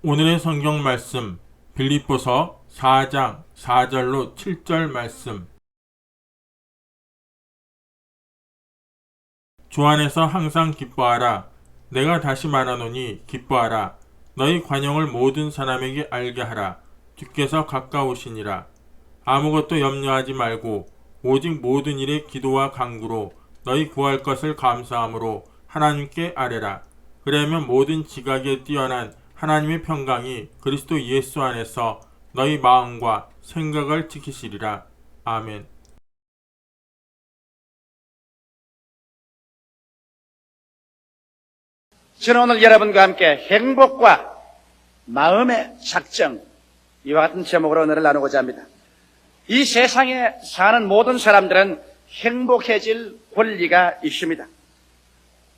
오늘의 성경 말씀 빌립보서 4장 4절로 7절 말씀. 주 안에서 항상 기뻐하라. 내가 다시 말하노니 기뻐하라. 너희 관용을 모든 사람에게 알게 하라. 주께서 가까우시니라. 아무것도 염려하지 말고 오직 모든 일에 기도와 간구로 너희 구할 것을 감사함으로 하나님께 아뢰라. 그러면 모든 지각에 뛰어난 하나님의 평강이 그리스도 예수 안에서 너희 마음과 생각을 지키시리라. 아멘. 저는 오늘 여러분과 함께 행복과 마음의 작정, 이와 같은 제목으로 오늘을 나누고자 합니다. 이 세상에 사는 모든 사람들은 행복해질 권리가 있습니다.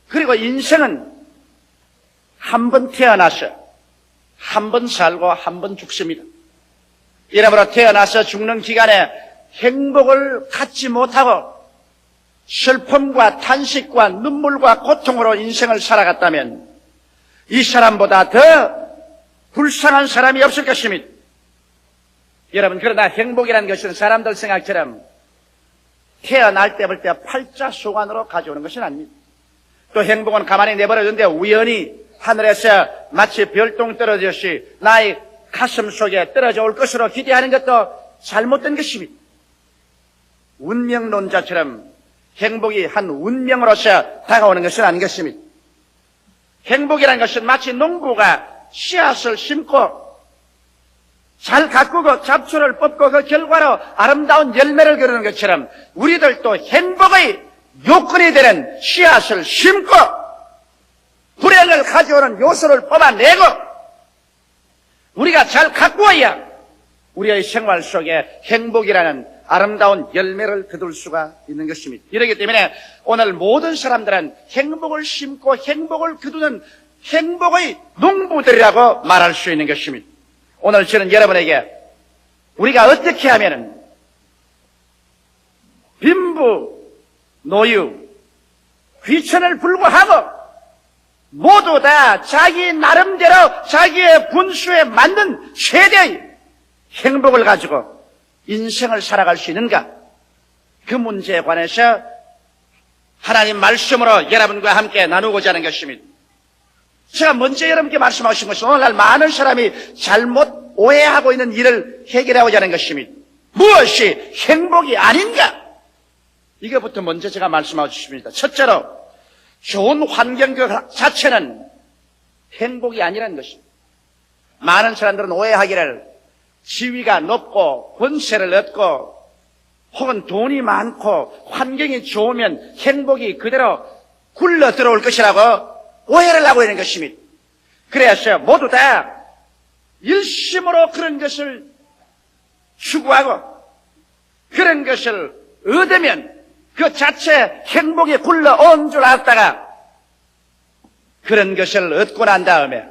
그리고 인생은 한 번 태어나서 한 번 살고 한 번 죽습니다. 이러므로 태어나서 죽는 기간에 행복을 갖지 못하고 슬픔과 탄식과 눈물과 고통으로 인생을 살아갔다면 이 사람보다 더 불쌍한 사람이 없을 것입니다. 여러분, 그러나 행복이라는 것은 사람들 생각처럼 태어날 때부터 팔자소관으로 가져오는 것은 아닙니다. 또 행복은 가만히 내버려두는데 우연히 하늘에서 마치 별똥 떨어졌이 나의 가슴 속에 떨어져 올 것으로 기대하는 것도 잘못된 것입니다. 운명론자처럼 행복이 한 운명으로서 다가오는 것은 아닌 것입니다. 행복이라는 것은 마치 농부가 씨앗을 심고 잘 가꾸고 잡초를 뽑고 그 결과로 아름다운 열매를 거두는 것처럼 우리들도 행복의 요건이 되는 씨앗을 심고 불행을 가져오는 요소를 뽑아내고 우리가 잘 가꾸어야 우리의 생활 속에 행복이라는 아름다운 열매를 거둘 수가 있는 것입니다. 이렇기 때문에 오늘 모든 사람들은 행복을 심고 행복을 거두는 행복의 농부들이라고 말할 수 있는 것입니다. 오늘 저는 여러분에게 우리가 어떻게 하면은 빈부, 노유, 귀천을 불구하고 모두 다 자기 나름대로 자기의 분수에 맞는 최대의 행복을 가지고 인생을 살아갈 수 있는가? 그 문제에 관해서 하나님 말씀으로 여러분과 함께 나누고자 하는 것입니다. 제가 먼저 여러분께 말씀하신 것은 오늘날 많은 사람이 잘못 오해하고 있는 일을 해결하고자 하는 것입니다. 무엇이 행복이 아닌가? 이것부터 먼저 제가 말씀하고 싶습니다. 첫째로 좋은 환경 그 자체는 행복이 아니라는 것입니다. 많은 사람들은 오해하기를 지위가 높고 권세를 얻고 혹은 돈이 많고 환경이 좋으면 행복이 그대로 굴러 들어올 것이라고 오해를 하고 있는 것입니다. 그래서 모두 다 일심으로 그런 것을 추구하고 그런 것을 얻으면 그 자체 행복이 굴러온 줄 알았다가 그런 것을 얻고 난 다음에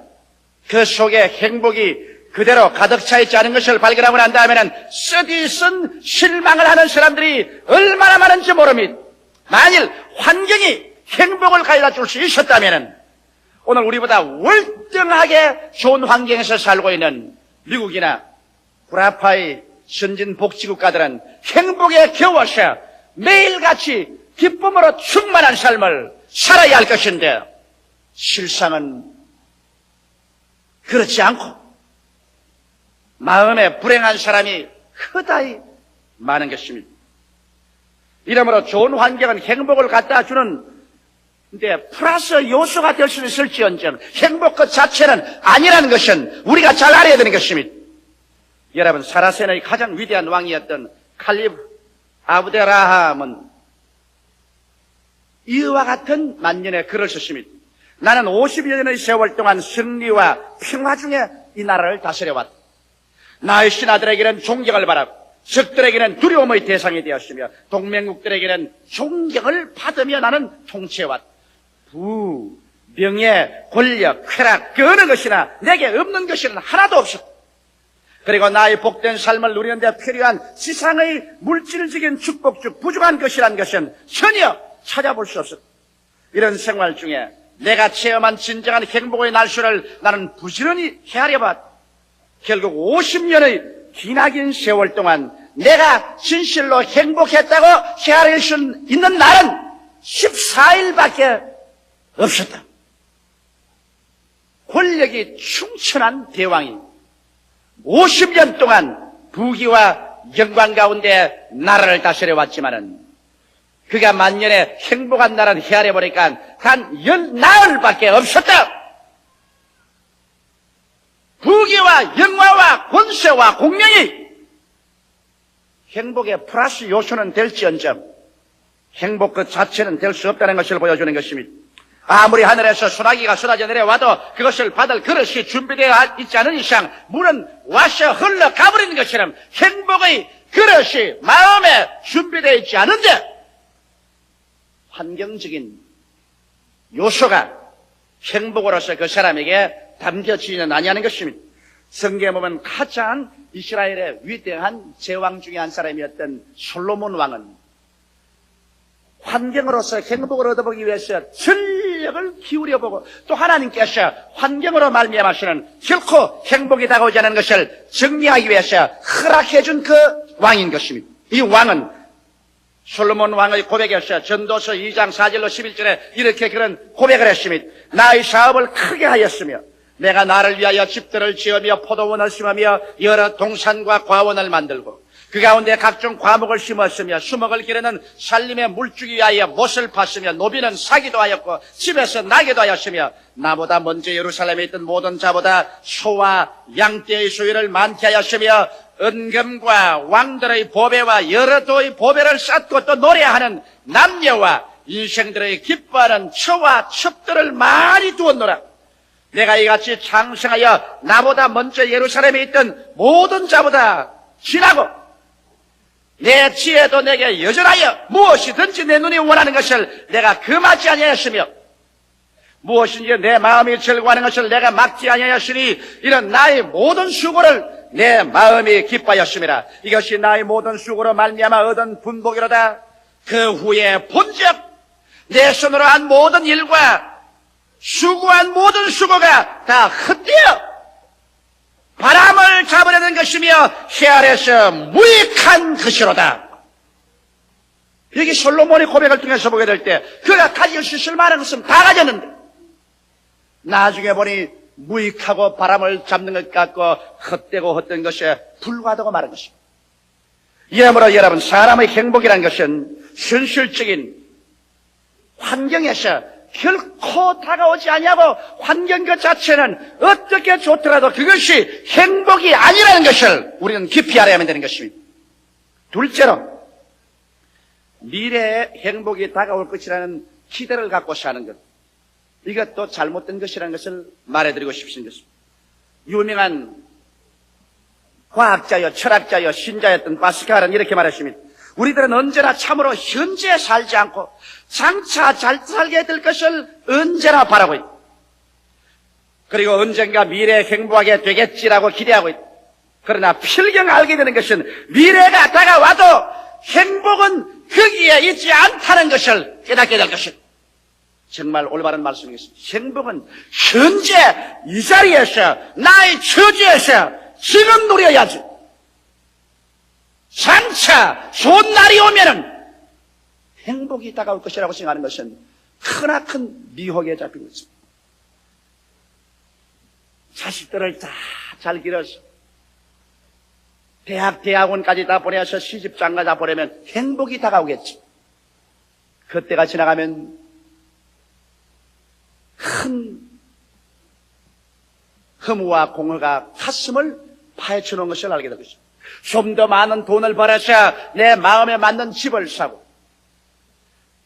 그 속에 행복이 그대로 가득 차 있지 않은 것을 발견하고 난 다음에는 쓰디쓴 실망을 하는 사람들이 얼마나 많은지 모릅니다. 만일 환경이 행복을 가져다 줄 수 있었다면 오늘 우리보다 월등하게 좋은 환경에서 살고 있는 미국이나 구라파의 선진복지국가들은 행복에 겨워서 매일같이 기쁨으로 충만한 삶을 살아야 할 것인데 실상은 그렇지 않고 마음에 불행한 사람이 크다이 많은 것입니다. 이러므로 좋은 환경은 행복을 갖다 주는 데 플러스 요소가 될 수 있을지언정 행복 그 자체는 아니라는 것은 우리가 잘 알아야 되는 것입니다. 여러분, 사라센의 가장 위대한 왕이었던 칼립 아브데라함은 이와 같은 만년의 글을 썼습니다. 나는 50여 년의 세월 동안 승리와 평화 중에 이 나라를 다스려왔다. 나의 신하들에게는 존경을 받았고 적들에게는 두려움의 대상이 되었으며 동맹국들에게는 존경을 받으며 나는 통치해왔다. 부, 명예, 권력, 쾌락 그 어느 것이나 내게 없는 것은 하나도 없었다. 그리고 나의 복된 삶을 누리는 데 필요한 지상의 물질적인 축복 중 부족한 것이란 것은 전혀 찾아볼 수 없었다. 이런 생활 중에 내가 체험한 진정한 행복의 날씨를 나는 부지런히 헤아려봤다. 결국 50년의 기나긴 세월 동안 내가 진실로 행복했다고 헤아릴 수 있는 날은 14일밖에 없었다. 권력이 충천한 대왕이 50년 동안 부귀와 영광 가운데 나라를 다스려 왔지만은 그가 만년에 행복한 나라를 헤아려보니까 단 10나흘밖에 없었다. 부귀와 영화와 권세와 공명이 행복의 플러스 요소는 될지언정 행복 그 자체는 될 수 없다는 것을 보여주는 것입니다. 아무리 하늘에서 소나기가 쏟아져 내려와도 그것을 받을 그릇이 준비되어 있지 않은 이상 물은 와서 흘러가버리는 것처럼 행복의 그릇이 마음에 준비되어 있지 않은데 환경적인 요소가 행복으로서 그 사람에게 담겨지지는 아니하는 것입니다. 성경에 보면 가장 이스라엘의 위대한 제왕 중에 한 사람이었던 솔로몬 왕은 환경으로서 행복을 얻어보기 위해서 전력을 기울여보고 또 하나님께서 환경으로 말미암아서는 결코 행복이 다가오지 않는 것을 정리하기 위해서 허락해준 그 왕인 것입니다. 이 왕은 솔로몬 왕의 고백에서 전도서 2장 4절로 11절에 이렇게 그런 고백을 했습니다. 나의 사업을 크게 하였으며 내가 나를 위하여 집들을 지으며 포도원을 심으며 여러 동산과 과원을 만들고 그 가운데 각종 과목을 심었으며 수목을 기르는 살림의 물주기 위하여 못을 팠으며 노비는 사기도 하였고 집에서 나게도 하였으며 나보다 먼저 예루살렘에 있던 모든 자보다 소와 양떼의 소유를 많게 하였으며 은금과 왕들의 보배와 여러 도의 보배를 쌓고 또 노래하는 남녀와 인생들의 기뻐하는 처와 첩들을 많이 두었노라. 내가 이같이 창성하여 나보다 먼저 예루살렘에 있던 모든 자보다 지나고 내 지혜도 내게 여전하여 무엇이든지 내 눈이 원하는 것을 내가 금하지 아니하였으며 무엇인지 내 마음이 즐거워하는 것을 내가 막지 아니하였으니 이런 나의 모든 수고를 내 마음이 기뻐하였음이라. 이것이 나의 모든 수고로 말미암아 얻은 분복이로다. 그 후에 본즉 내 손으로 한 모든 일과 수고한 모든 수고가 다 헛되어 바람을 잡으려는 것이며 해 아래서 무익한 것이로다. 여기 솔로몬의 고백을 통해서 보게 될 때 그가 가질 수 있을 만한 것은 다 가졌는데 나중에 보니 무익하고 바람을 잡는 것 같고 헛되고 헛된 것에 불과하다고 말한 것입니다. 이러므로 여러분 사람의 행복이라는 것은 현실적인 환경에서 결코 다가오지 아니하고 환경 그 자체는 어떻게 좋더라도 그것이 행복이 아니라는 것을 우리는 깊이 알아야만 되는 것입니다. 둘째로 미래에 행복이 다가올 것이라는 기대를 갖고 사는 것, 이것도 잘못된 것이라는 것을 말해드리고 싶습니다. 유명한 과학자여 철학자여 신자였던 파스칼은 이렇게 말했습니다. 우리들은 언제나 참으로 현재에 살지 않고 장차 잘 살게 될 것을 언제나 바라고 있다. 그리고 언젠가 미래에 행복하게 되겠지라고 기대하고 있다. 그러나 필경 알게 되는 것은 미래가 다가와도 행복은 거기에 있지 않다는 것을 깨닫게 될 것이다. 정말 올바른 말씀이겠습니다. 행복은 현재 이 자리에서 나의 처지에서 지금 누려야지. 장차 좋은 날이 오면은 행복이 다가올 것이라고 생각하는 것은 크나큰 미혹에 잡힌 것입니다. 자식들을 다 잘 기려서 대학원까지 다 보내서 시집장가 다 보내면 행복이 다가오겠지. 그때가 지나가면 큰 허무와 공허가 가슴을 파헤쳐 놓은 것을 알게 될 것입니다. 좀 더 많은 돈을 벌어서 내 마음에 맞는 집을 사고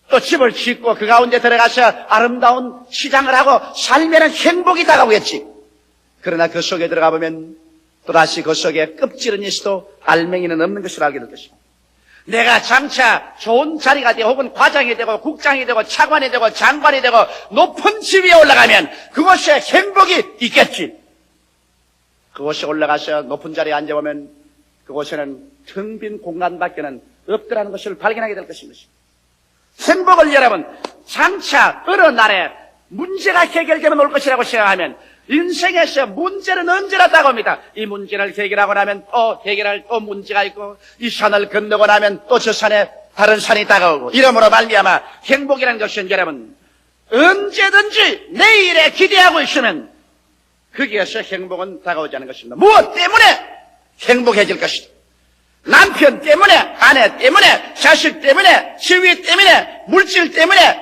또 집을 짓고 그 가운데 들어가서 아름다운 시장을 하고 살면은 행복이 다가오겠지. 그러나 그 속에 들어가 보면 또다시 그 속에 껍질은 있어도 알맹이는 없는 것을 알게 될 것입니다. 내가 장차 좋은 자리가 되고 혹은 과장이 되고 국장이 되고 차관이 되고 장관이 되고 높은 집 위에 올라가면 그곳에 행복이 있겠지. 그곳에 올라가서 높은 자리에 앉아보면 그곳에는 텅 빈 공간밖에는 없더라는 것을 발견하게 될 것입니다. 행복을 여러분 장차 어느 날에 문제가 해결되면 올 것이라고 생각하면 인생에서 문제는 언제나 다가옵니다. 이 문제를 해결하고 나면 또 해결할 또 문제가 있고 이 산을 건너고 나면 또 저 산에 다른 산이 다가오고 이러므로 말미암아 행복이라는 것은 여러분 언제든지 내일에 기대하고 있으면 거기에서 행복은 다가오지 않는 것입니다. 무엇 때문에 행복해질 것이다. 남편 때문에, 아내 때문에, 자식 때문에, 지위 때문에, 물질 때문에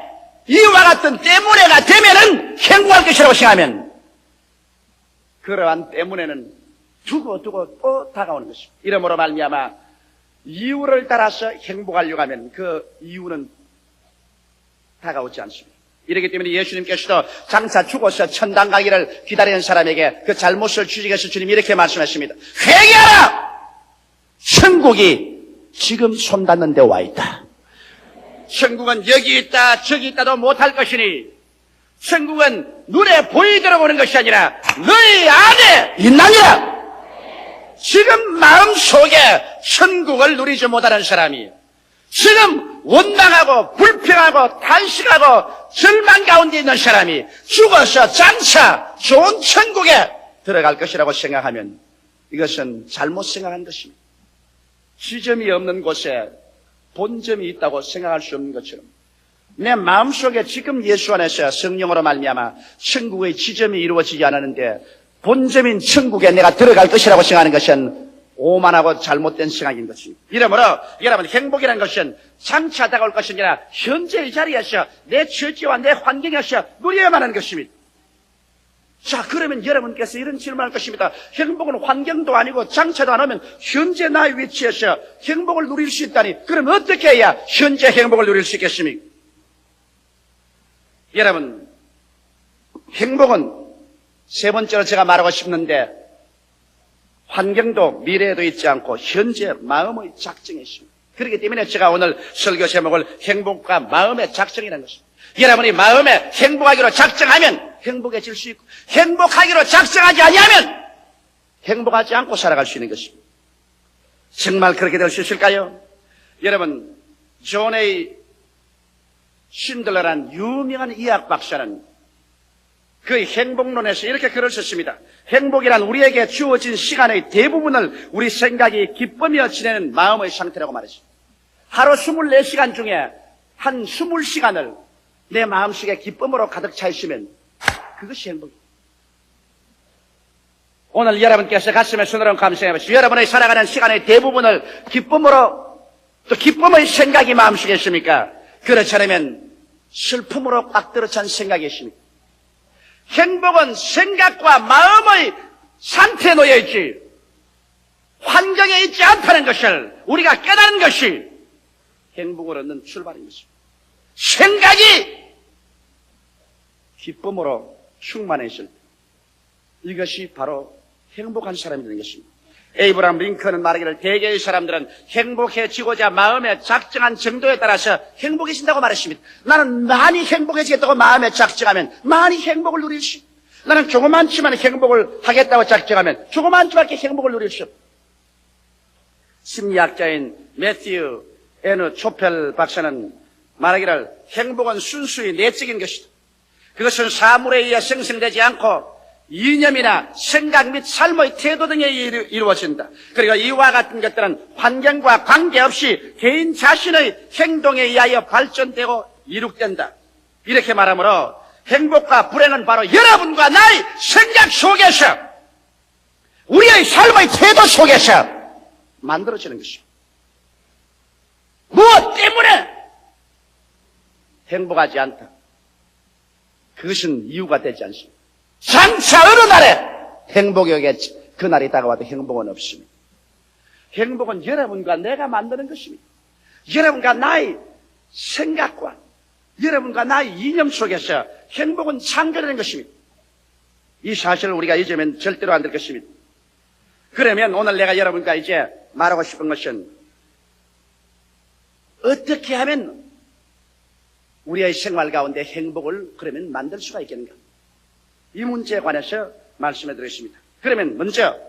이와 같은 때문에가 되면은 행복할 것이라고 생각하면 그러한 때문에는 두고 또 다가오는 것입니다. 이러므로 말미암아 이유를 따라서 행복하려고 하면 그 이유는 다가오지 않습니다. 이렇기 때문에 예수님께서도 장차 죽어서 천당 가기를 기다리는 사람에게 그 잘못을 주직해서 주님이 이렇게 말씀하십니다. 회개하라! 천국이 지금 손 닿는 데 와 있다. 천국은 여기 있다 저기 있다도 못할 것이니 천국은 눈에 보이도록 오는 것이 아니라 너희 안에 있나니라. 지금 마음속에 천국을 누리지 못하는 사람이 지금 원망하고 불평하고 탄식하고 절망 가운데 있는 사람이 죽어서 장차 좋은 천국에 들어갈 것이라고 생각하면 이것은 잘못 생각한 것입니다. 지점이 없는 곳에 본점이 있다고 생각할 수 없는 것처럼 내 마음속에 지금 예수 안에서 성령으로 말미암아 천국의 지점이 이루어지지 않았는데 본점인 천국에 내가 들어갈 것이라고 생각하는 것은 오만하고 잘못된 생각인 것입니다. 이러므로 여러분 행복이라는 것은 장차 다가올 것이 아니라 현재의 자리에서 내 처지와 내 환경에서 누려야만 하는 것입니다. 자, 그러면 여러분께서 이런 질문을 할 것입니다. 행복은 환경도 아니고 장차도 안 오면 현재 나의 위치에서 행복을 누릴 수 있다니 그럼 어떻게 해야 현재 행복을 누릴 수 있겠습니까? 여러분 행복은 세 번째로 제가 말하고 싶는데 환경도 미래에도 있지 않고 현재 마음의 작정에 있습니다. 그렇기 때문에 제가 오늘 설교 제목을 행복과 마음의 작정이라는 것입니다. 여러분이 마음에 행복하기로 작정하면 행복해질 수 있고 행복하기로 작정하지 아니하면 행복하지 않고 살아갈 수 있는 것입니다. 정말 그렇게 될 수 있을까요? 여러분 존 A 신들러라는 유명한 의학 박사는 그 행복론에서 이렇게 글을 썼습니다. 행복이란 우리에게 주어진 시간의 대부분을 우리 생각이 기쁘며 지내는 마음의 상태라고 말했습니다. 하루 24시간 중에 한 20시간을 내 마음속에 기쁨으로 가득 차 있으면 그것이 행복입니다. 오늘 여러분께서 가슴에 손으로 감상해 보시죠. 여러분의 살아가는 시간의 대부분을 기쁨으로 또 기쁨의 생각이 마음속에 있습니까? 그렇지 않으면 슬픔으로 꽉 들어찬 생각이 있습니까? 행복은 생각과 마음의 상태에 놓여 있지 환경에 있지 않다는 것을 우리가 깨닫는 것이 행복을 얻는 출발인 것입니다. 생각이 기쁨으로 충만해 있을 때 이것이 바로 행복한 사람이 되는 것입니다. 에이브라함 링컨은 말하기를 대개의 사람들은 행복해지고자 마음에 작정한 정도에 따라서 행복해진다고 말했습니다. 나는 많이 행복해지겠다고 마음에 작정하면 많이 행복을 누릴 수 있다. 나는 조그만치만 행복을 하겠다고 작정하면 조그만치밖에 행복을 누릴 수 없다. 심리학자인 매튜 N. 초펠 박사는 말하기를 행복은 순수히 내적인 것이다. 그것은 사물에 의해 생성되지 않고 이념이나 생각 및 삶의 태도 등에 이루어진다. 그리고 이와 같은 것들은 환경과 관계없이 개인 자신의 행동에 의하여 발전되고 이룩된다. 이렇게 말하므로 행복과 불행은 바로 여러분과 나의 생각 속에서 우리의 삶의 태도 속에서 만들어지는 것입니다. 무엇 때문에 행복하지 않다. 그것은 이유가 되지 않습니다. 장차 어느 날에 행복이 오겠지. 그날이 다가와도 행복은 없습니다. 행복은 여러분과 내가 만드는 것입니다. 여러분과 나의 생각과 여러분과 나의 이념 속에서 행복은 창조되는 것입니다. 이 사실을 우리가 잊으면 절대로 안 될 것입니다. 그러면 오늘 내가 여러분과 이제 말하고 싶은 것은 어떻게 하면 우리의 생활 가운데 행복을 그러면 만들 수가 있겠는가? 이 문제에 관해서 말씀해 드리겠습니다. 그러면 먼저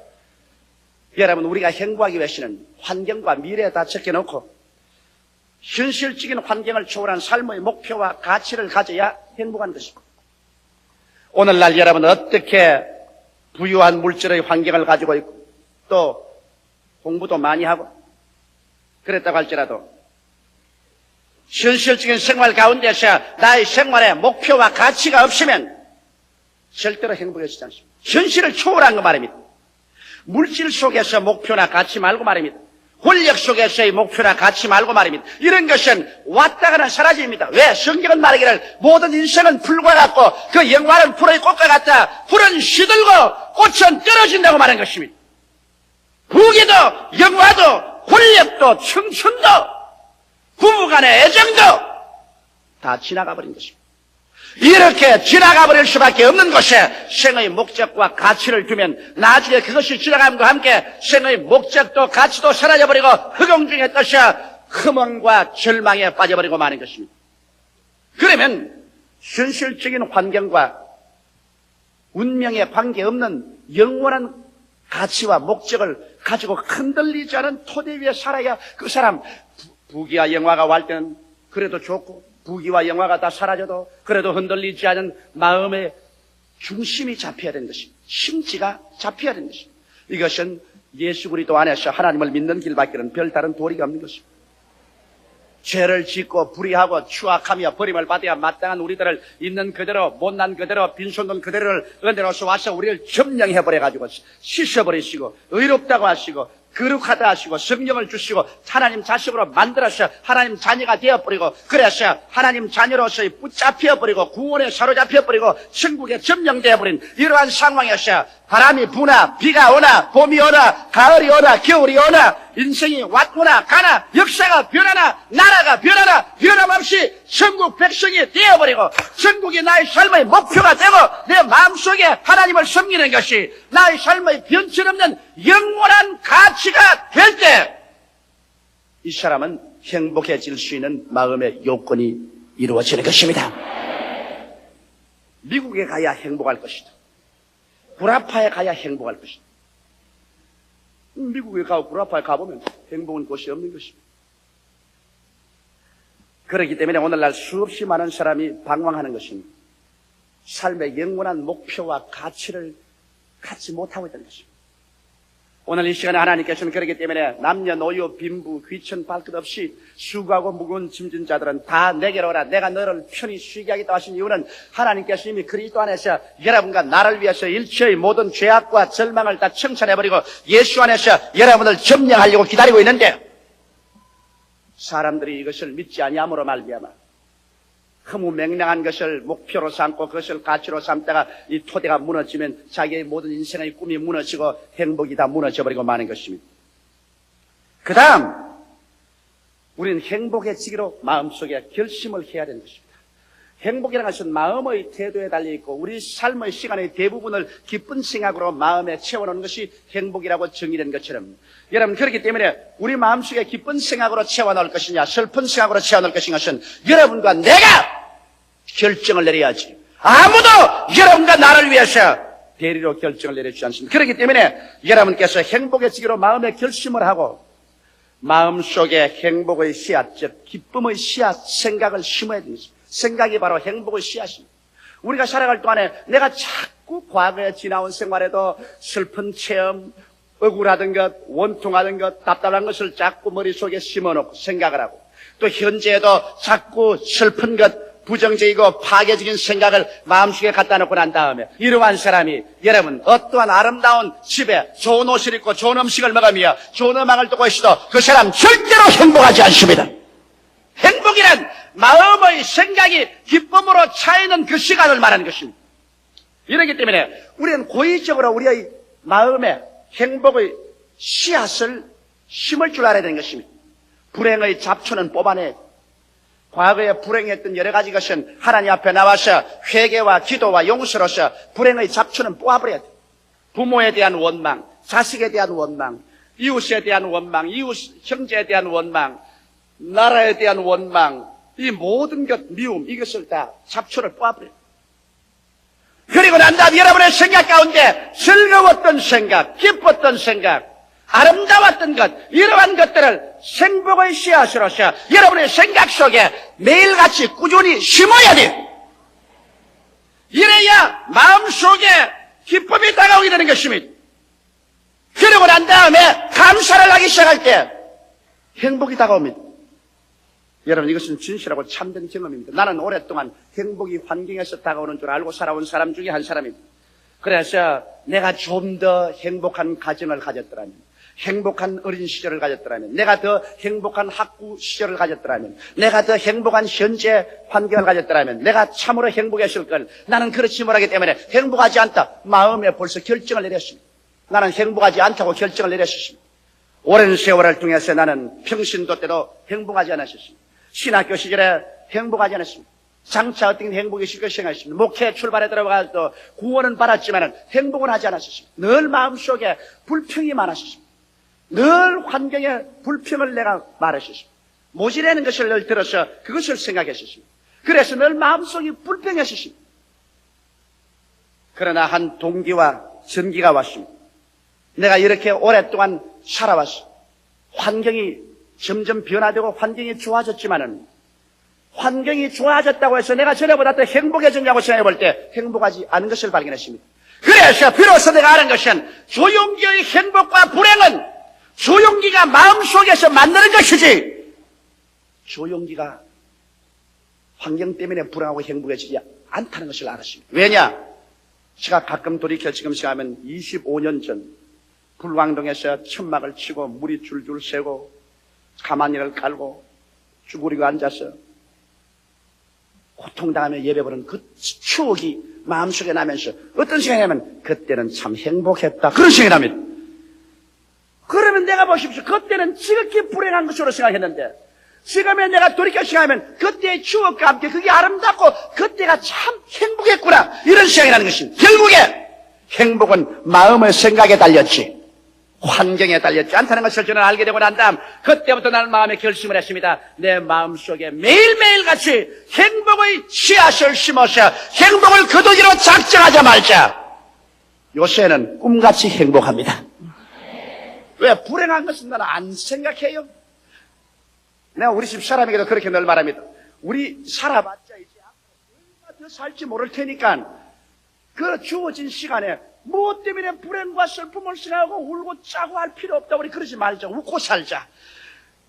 여러분 우리가 행복하기 위해서는 환경과 미래에 다 적혀놓고 현실적인 환경을 초월한 삶의 목표와 가치를 가져야 행복한 것입니다. 오늘날 여러분은 어떻게 부유한 물질의 환경을 가지고 있고 또 공부도 많이 하고 그랬다고 할지라도 현실적인 생활 가운데서 나의 생활에 목표와 가치가 없으면 절대로 행복해지지 않습니다. 현실을 초월한 거 말입니다. 물질 속에서 목표나 가치 말고 말입니다. 권력 속에서의 목표나 가치 말고 말입니다. 이런 것은 왔다가는 사라집니다. 왜? 성경은 말하기를 모든 인생은 풀과 같고 그 영화는 풀의 꽃과 같다. 풀은 시들고 꽃은 떨어진다고 말한 것입니다. 부귀도 영화도 권력도 청춘도 부부간의 애정도 다 지나가 버린 것입니다. 이렇게 지나가 버릴 수밖에 없는 곳에 생의 목적과 가치를 두면 나중에 그것이 지나감과 함께 생의 목적도 가치도 사라져버리고 허공 중에 떠서 허망과 절망에 빠져버리고 마는 것입니다. 그러면 현실적인 환경과 운명에 관계없는 영원한 가치와 목적을 가지고 흔들리지 않은 토대 위에 살아야 그 사람 부귀와 영화가 올 때는 그래도 좋고 부귀와 영화가 다 사라져도 그래도 흔들리지 않은 마음의 중심이 잡혀야 되는 것입니다. 심지가 잡혀야 되는 것입니다. 이것은 예수 그리스도 안에서 하나님을 믿는 길밖에는 별다른 도리가 없는 것입니다. 죄를 짓고 불의하고 추악하며 버림을 받아야 마땅한 우리들을 있는 그대로 못난 그대로 빈손돈 그대로를 은혜로서 와서 우리를 점령해버려가지고 씻어버리시고 의롭다고 하시고 거룩하다 하시고 성령을 주시고 하나님 자식으로 만들어서 하나님 자녀가 되어버리고 그래서 하나님 자녀로서의 붙잡혀버리고 구원에 사로잡혀버리고 천국에 점령되어버린 이러한 상황에서 바람이 부나 비가 오나 봄이 오나 가을이 오나 겨울이 오나 인생이 왔구나 가나 역사가 변하나 나라가 변하나 변함없이 천국 백성이 되어버리고 천국이 나의 삶의 목표가 되고 내 마음속에 하나님을 섬기는 것이 나의 삶의 변천없는 영원한 가치가 될 때 이 사람은 행복해질 수 있는 마음의 요건이 이루어지는 것입니다. 미국에 가야 행복할 것이다. 구라파에 가야 행복할 것이다. 미국에 가고 구라파에 가보면 행복은 곳이 없는 것입니다. 그렇기 때문에 오늘날 수없이 많은 사람이 방황하는 것입니다. 삶의 영원한 목표와 가치를 갖지 못하고 있다는 것입니다. 오늘 이 시간에 하나님께서는 그렇기 때문에 남녀노소 빈부 귀천 발끝 없이 수고하고 무거운 짐진 자들은 다 내게로 오라. 내가 너를 편히 쉬게 하겠다 하신 이유는 하나님께서 이미 그리스도 안에서 여러분과 나를 위해서 일체의 모든 죄악과 절망을 다 청산해버리고 예수 안에서 여러분을 점령하려고 기다리고 있는데 사람들이 이것을 믿지 아니함으로 말미암아 허무맹랑한 것을 목표로 삼고 그것을 가치로 삼다가 이 토대가 무너지면 자기의 모든 인생의 꿈이 무너지고 행복이 다 무너져버리고 마는 것입니다. 그 다음 우리는 행복해지기로 마음속에 결심을 해야 되는 것입니다. 행복이라는 것은 마음의 태도에 달려있고 우리 삶의 시간의 대부분을 기쁜 생각으로 마음에 채워놓는 것이 행복이라고 정의된 것처럼 여러분 그렇기 때문에 우리 마음속에 기쁜 생각으로 채워넣을 것이냐 슬픈 생각으로 채워넣을 것인 여러분과 내가 결정을 내려야지. 아무도 여러분과 나를 위해서 대리로 결정을 내려주지 않습니다. 그렇기 때문에 여러분께서 행복해지기로 마음에 결심을 하고 마음속에 행복의 씨앗, 즉 기쁨의 씨앗, 생각을 심어야 됩니다. 생각이 바로 행복의 씨앗입니다. 우리가 살아갈 동안에 내가 자꾸 과거에 지나온 생활에도 슬픈 체험, 억울하던 것, 원통하던 것, 답답한 것을 자꾸 머릿속에 심어놓고 생각을 하고 또 현재에도 자꾸 슬픈 것, 부정적이고 파괴적인 생각을 마음속에 갖다 놓고 난 다음에 이러한 사람이 여러분 어떠한 아름다운 집에 좋은 옷을 입고 좋은 음식을 먹으며 좋은 음악을 듣고 있어도 그 사람 절대로 행복하지 않습니다. 행복이란 마음의 생각이 기쁨으로 차이는 그 시간을 말하는 것입니다. 이렇기 때문에 우리는 고의적으로 우리의 마음에 행복의 씨앗을 심을 줄 알아야 되는 것입니다. 불행의 잡초는 뽑아내야 돼요. 과거에 불행했던 여러 가지 것은 하나님 앞에 나와서 회개와 기도와 용서로서 불행의 잡초는 뽑아버려야 돼요. 부모에 대한 원망, 자식에 대한 원망, 이웃에 대한 원망, 이웃 형제에 대한 원망, 나라에 대한 원망, 이 모든 것, 미움, 이것을 다 잡초를 뽑아버려요. 그리고 난 다음 여러분의 생각 가운데 즐거웠던 생각, 기뻤던 생각, 아름다웠던 것, 이러한 것들을 행복의 씨앗으로서 여러분의 생각 속에 매일같이 꾸준히 심어야 돼요. 이래야 마음속에 기쁨이 다가오게 되는 것입니다. 그러고 난 다음에 감사를 하기 시작할 때 행복이 다가옵니다. 여러분, 이것은 진실하고 참된 경험입니다. 나는 오랫동안 행복이 환경에서 다가오는 줄 알고 살아온 사람 중에 한 사람입니다. 그래서 내가 좀 더 행복한 가정을 가졌더라면, 행복한 어린 시절을 가졌더라면, 내가 더 행복한 학구 시절을 가졌더라면, 내가 더 행복한 현재 환경을 가졌더라면 내가 참으로 행복했을 걸. 나는 그렇지 못하기 때문에 행복하지 않다. 마음에 벌써 결정을 내렸습니다. 나는 행복하지 않다고 결정을 내렸습니다. 오랜 세월을 통해서 나는 평신도 때도 행복하지 않았습니다. 신학교 시절에 행복하지 않았습니다. 장차 어떤 행복이 있을 것을 생각했습니다. 목회 출발에 들어가서 구원은 받았지만 행복은 하지 않았습니다. 늘 마음속에 불평이 많았습니다. 늘 환경에 불평을 내가 말했습니다. 모질라는 것을 늘 들어서 그것을 생각했습니다. 그래서 늘 마음속이 불평했습니다. 그러나 한 동기와 전기가 왔습니다. 내가 이렇게 오랫동안 살아왔어. 환경이 점점 변화되고 환경이 좋아졌지만은, 환경이 좋아졌다고 해서 내가 전에보다 더 행복해졌냐고 생각해 볼 때 행복하지 않은 것을 발견했습니다. 그래서 비로소 내가 아는 것은 조용기의 행복과 불행은 조용기가 마음속에서 만드는 것이지, 조용기가 환경 때문에 불행하고 행복해지지 않다는 것을 알았습니다. 왜냐? 제가 가끔 돌이켜 지금 생각하면 25년 전 불광동에서 천막을 치고 물이 줄줄 새고 가마니를 깔고 쭈그리고 앉아서 고통당하며 예배보는 그 추억이 마음속에 나면서 어떤 생각이냐면 그때는 참 행복했다, 그런 생각이 납니다. 그러면 내가 보십시오. 그때는 지극히 불행한 것으로 생각했는데 지금에 내가 돌이켜 생각하면 그때의 추억과 함께 그게 아름답고 그때가 참 행복했구나, 이런 생각이 나는 것입니다. 결국에 행복은 마음의 생각에 달렸지 환경에 달렸지 않다는 것을 저는 알게 되고 난 다음 그때부터 나는 마음에 결심을 했습니다. 내 마음속에 매일매일 같이 행복의 씨앗을 심어서 행복을 거두기로 작정하자 말자. 요새는 꿈같이 행복합니다. 왜? 불행한 것은 나는 안 생각해요. 내가 우리 집 사람에게도 그렇게 늘 말합니다. 우리 살아봤자 이제 얼마 더 살지 모를 테니까 그 주어진 시간에 무엇 때문에 불행과 슬픔을 생각하고 울고 짜고 할 필요 없다. 우리 그러지 말자. 웃고 살자.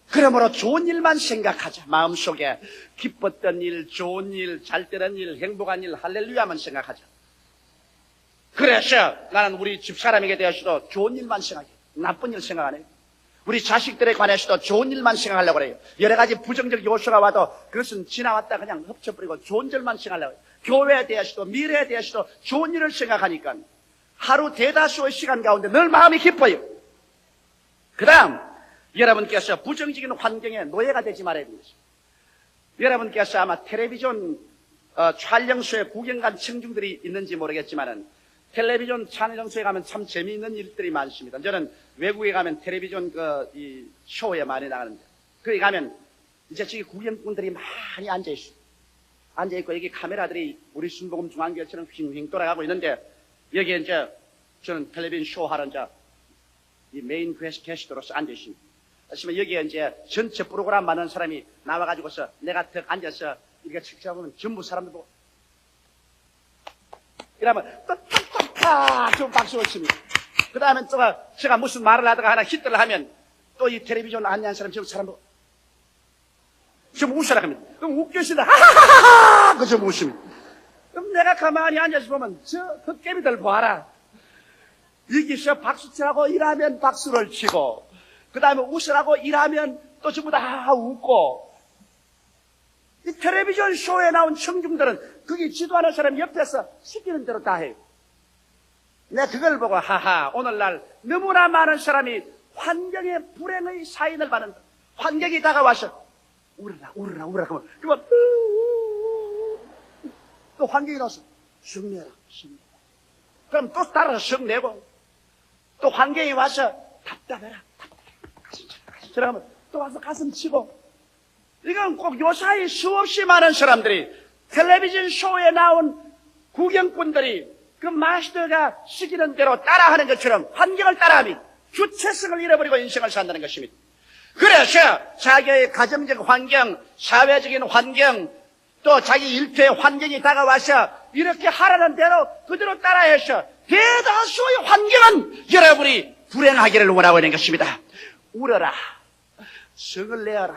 그러므로 좋은 일만 생각하자. 마음속에 기뻤던 일, 좋은 일, 잘 되는 일, 행복한 일, 할렐루야만 생각하자. 그래서 나는 우리 집사람에게 대해서도 좋은 일만 생각해. 나쁜 일 생각 안 해요. 우리 자식들에 관해서도 좋은 일만 생각하려고 그래요. 여러 가지 부정적 요소가 와도 그것은 지나왔다 그냥 흡쳐버리고 좋은 일만 생각하려고 해요. 교회에 대해서도 미래에 대해서도 좋은 일을 생각하니까 하루 대다수의 시간 가운데 늘 마음이 기뻐요. 그 다음 여러분께서 부정적인 환경에 노예가 되지 말아야 됩니다. 여러분께서 아마 텔레비전 촬영소에 구경 간 청중들이 있는지 모르겠지만은 텔레비전 촬영소에 가면 참 재미있는 일들이 많습니다. 저는 외국에 가면 텔레비전 이 쇼에 많이 나가는데 거기 가면 이제 저기 구경꾼들이 많이 앉아있어요. 앉아있고 여기 카메라들이 우리 순복음 중앙교회처럼 휙휙 돌아가고 있는데 여기에 이제 저는 텔레비전 쇼 하러 이제 이 메인 게스트로서 앉아있습니다. 그렇지만 여기에 이제 전체 프로그램 많은 사람이 나와가지고서 내가 더 앉아서 이렇게 측정하면 전부 사람들 보고 이러면 또 탁탁탁 좀 박수를 칩니다. 그 다음에 또 제가 무슨 말을 하다가 하나 히트를 하면 또 이 텔레비전 안내한 사람 저 사람 보고 좀 웃으라 합니다. 그럼 웃겨시다 하하하하 그 좀 웃습니다. 그럼 내가 가만히 앉아서 보면 저 흑개미들 보아라. 여기서 박수치라고 일하면 박수를 치고 그 다음에 웃으라고 일하면 또 전부 다 웃고 이 텔레비전 쇼에 나온 청중들은 거기 지도하는 사람 옆에서 시키는 대로 다 해요. 내가 그걸 보고 하하 오늘날 너무나 많은 사람이 환경의 불행의 사인을 받는다. 환경이 다가와서 울어라 그러면 또 환경이 나와서 성내라. 그럼 또 따라서 성내고 또 환경이 와서 답답해라. 그러면 또 와서 가슴 치고 이건 꼭 요사이 수없이 많은 사람들이 텔레비전 쇼에 나온 구경꾼들이 그 마스터가 시키는 대로 따라하는 것처럼 환경을 따라하면 주체성을 잃어버리고 인생을 산다는 것입니다. 그래서 자기의 가정적 환경, 사회적인 환경, 또 자기 일터의 환경이 다가와서 이렇게 하라는 대로 그대로 따라해서 대다수의 환경은 여러분이 불행하기를 원하고 있는 것입니다. 울어라, 성을 내어라,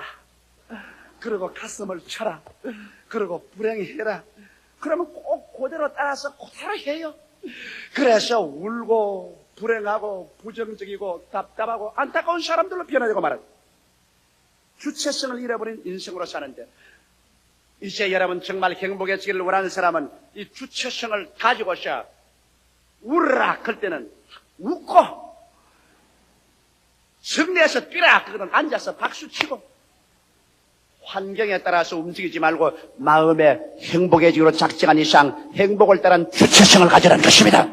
그리고 가슴을 쳐라, 그리고 불행해라. 그러면 꼭 그대로 따라서 그대로 해요. 그래서 울고 불행하고 부정적이고 답답하고 안타까운 사람들로 변화되고 말아요. 주체성을 잃어버린 인생으로 사는데, 이제 여러분 정말 행복해지기를 원하는 사람은 이 주체성을 가지고서 울으라 그럴 때는 웃고, 성내에서 뛰라 그거는 앉아서 박수치고, 환경에 따라서 움직이지 말고 마음에 행복해지기로 작정한 이상 행복을 따른 주체성을 가지라는 것입니다.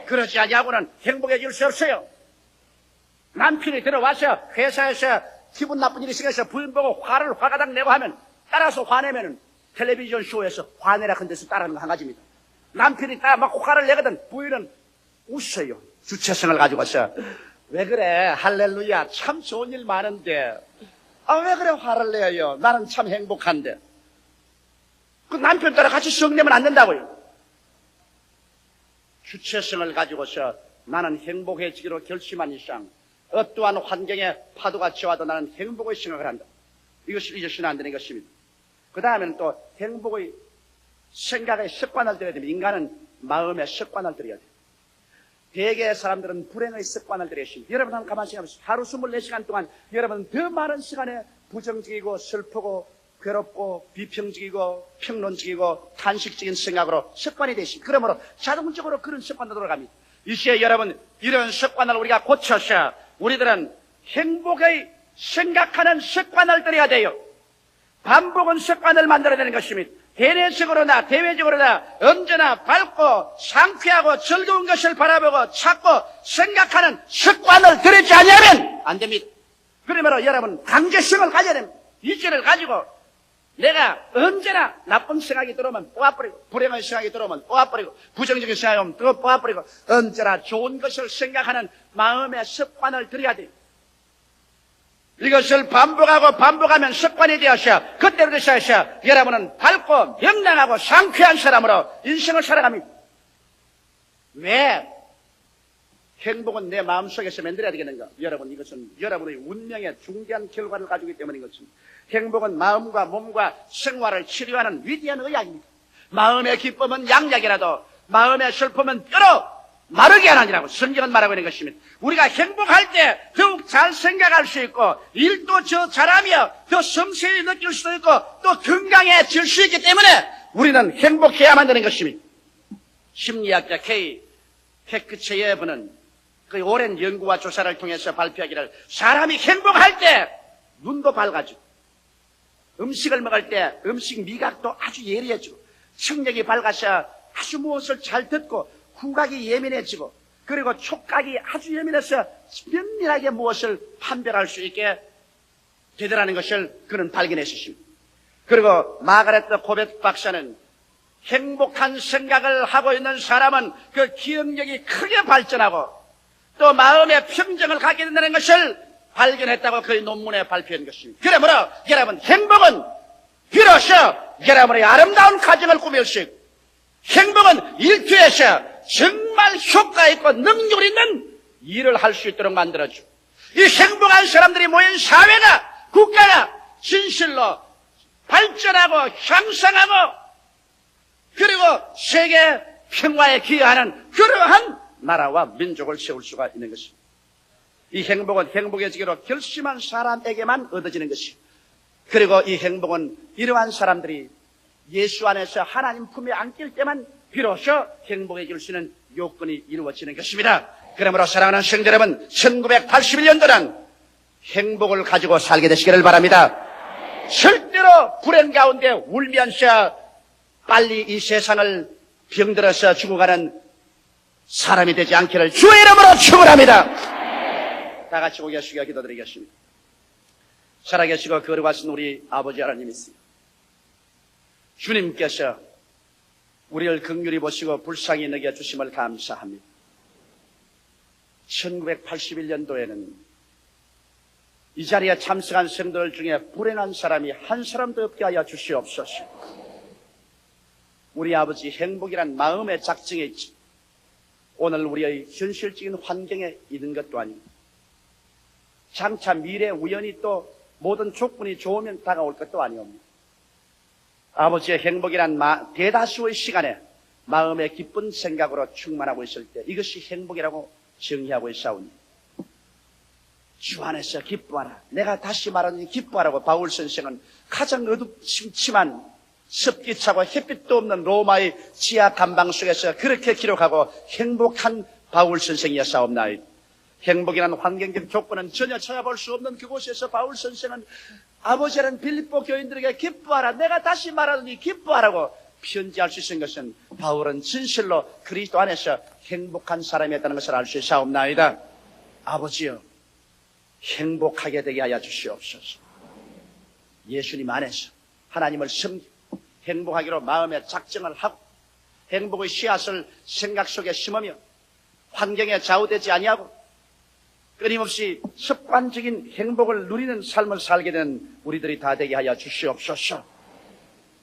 그렇지 아니하고는 행복해질 수 없어요. 남편이 들어와서 회사에서 기분 나쁜 일이 생겨서 부인 보고 화가닥 내고 하면 따라서 화내면은 텔레비전 쇼에서 화내라 큰 데서 따라하는 거 한 가지입니다. 남편이 막 화를 내거든 부인은 웃어요. 주체성을 가지고서 왜 그래 할렐루야 참 좋은 일 많은데 왜 그래 화를 내요? 나는 참 행복한데. 그 남편 따라 같이 성내면 안 된다고요. 주체성을 가지고서 나는 행복해지기로 결심한 이상 어떠한 환경에 파도가 치와도 나는 행복의 생각을 한다. 이것을 잊어서는 안 되는 것입니다. 그 다음에는 또 행복의 생각의 습관을 들여야 됩니다. 인간은 마음의 습관을 들여야 돼요. 대개의 사람들은 불행의 습관을 들여있습니다. 여러분 한번 가만히 생각해보세요. 하루 24시간 동안 여러분은 더 많은 시간에 부정적이고 슬프고 괴롭고 비평적이고 평론적이고 탄식적인 생각으로 습관이 되십니다. 그러므로 자동적으로 그런 습관으로 돌아갑니다. 이제 여러분 이런 습관을 우리가 고쳐서 우리들은 행복의 생각하는 습관을 들여야 돼요. 반복은 습관을 만들어야 되는 것입니다. 대내적으로나 대외적으로나 언제나 밝고 상쾌하고 즐거운 것을 바라보고 찾고 생각하는 습관을 들이지 않으면 안 됩니다. 그러므로 여러분 강제성을 가져야 됩니다. 이치를 가지고 내가 언제나 나쁜 생각이 들어오면 뽑아버리고 불행한 생각이 들어오면 뽑아버리고 부정적인 생각이 오면 또 뽑아버리고 언제나 좋은 것을 생각하는 마음의 습관을 들여야 돼요. 이것을 반복하고 반복하면 습관이 되어서 그때부터 시작해서 여러분은 밝고 명랑하고 상쾌한 사람으로 인생을 살아갑니다. 왜? 행복은 내 마음속에서 만들어야 되겠는가? 여러분 이것은 여러분의 운명의 중대한 결과를 가지고 있기 때문인 것입니다. 행복은 마음과 몸과 생활을 치료하는 위대한 의학입니다. 마음의 기쁨은 양약이라도 마음의 슬픔은 뼈로 마르게 하느니라고 성경은 말하고 있는 것입니다. 우리가 행복할 때 더욱 잘 생각할 수 있고 일도 더 잘하며 더 섬세히 느낄 수도 있고 또 건강해질 수 있기 때문에 우리는 행복해야만 되는 것입니다. 심리학자 K. 페크체예브는 그 오랜 연구와 조사를 통해서 발표하기를 사람이 행복할 때 눈도 밝아지고 음식을 먹을 때 음식 미각도 아주 예리해지고 청력이 밝아서 아주 무엇을 잘 듣고 후각이 예민해지고 그리고 촉각이 아주 예민해서 면밀하게 무엇을 판별할 수 있게 되더라는 것을 그는 발견했습니다. 그리고 마가렛 코벳 박사는 행복한 생각을 하고 있는 사람은 그 기억력이 크게 발전하고 또 마음의 평정을 갖게 된다는 것을 발견했다고 그의 논문에 발표한 것입니다. 그러므로 여러분 행복은 비로소 여러분의 아름다운 가정을 꾸밀 수 있고 행복은 일터에서 정말 효과 있고 능률 있는 일을 할 수 있도록 만들어주고 이 행복한 사람들이 모인 사회가 국가가 진실로 발전하고 향상하고 그리고 세계 평화에 기여하는 그러한 나라와 민족을 세울 수가 있는 것입니다. 이 행복은 행복해지기로 결심한 사람에게만 얻어지는 것이고 그리고 이 행복은 이러한 사람들이 예수 안에서 하나님 품에 안길 때만 비로소 행복해질 수 있는 요건이 이루어지는 것입니다. 그러므로 사랑하는 성도 여러분 1981년도는 행복을 가지고 살게 되시기를 바랍니다. 절대로 불행 가운데 울면서 빨리 이 세상을 병들어서 죽어가는 사람이 되지 않기를 주의 이름으로 축원합니다. 다 같이 고개 숙여 기도드리겠습니다. 살아계시고 거룩하신 우리 아버지 하나님 있습니다. 주님께서 우리를 긍휼히 보시고 불쌍히 여겨 주심을 감사합니다. 1981년도에는 이 자리에 참석한 성도들 중에 불행한 사람이 한 사람도 없게 하여 주시옵소서. 우리 아버지 행복이란 마음의 작정에 있지 오늘 우리의 현실적인 환경에 있는 것도 아닙니다. 장차 미래 우연히 또 모든 조건이 좋으면 다가올 것도 아니옵니다. 아버지의 행복이란 대다수의 시간에 마음의 기쁜 생각으로 충만하고 있을 때 이것이 행복이라고 정의하고 있사오니 주 안에서 기뻐하라. 내가 다시 말하니 기뻐하라고 바울 선생은 가장 어둡침침한 습기 차고 햇빛도 없는 로마의 지하 감방 속에서 그렇게 기록하고 행복한 바울 선생이었사옵나이다. 행복이라는 환경적 조건은 전혀 찾아볼 수 없는 그곳에서 바울 선생은 아버지라는 빌립보 교인들에게 기뻐하라. 내가 다시 말하니 기뻐하라고 편지할 수 있는 것은 바울은 진실로 그리스도 안에서 행복한 사람이었다는 것을 알 수 있사옵나이다. 아버지여, 행복하게 되게 하여 주시옵소서. 예수님 안에서 하나님을 섬기고 행복하기로 마음의 작정을 하고 행복의 씨앗을 생각 속에 심으며 환경에 좌우되지 아니하고 끊임없이 습관적인 행복을 누리는 삶을 살게 된 우리들이 다 되게 하여 주시옵소서.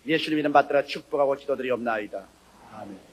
예수님 이름 받들어 축복하고 기도드리옵나이다. 아멘.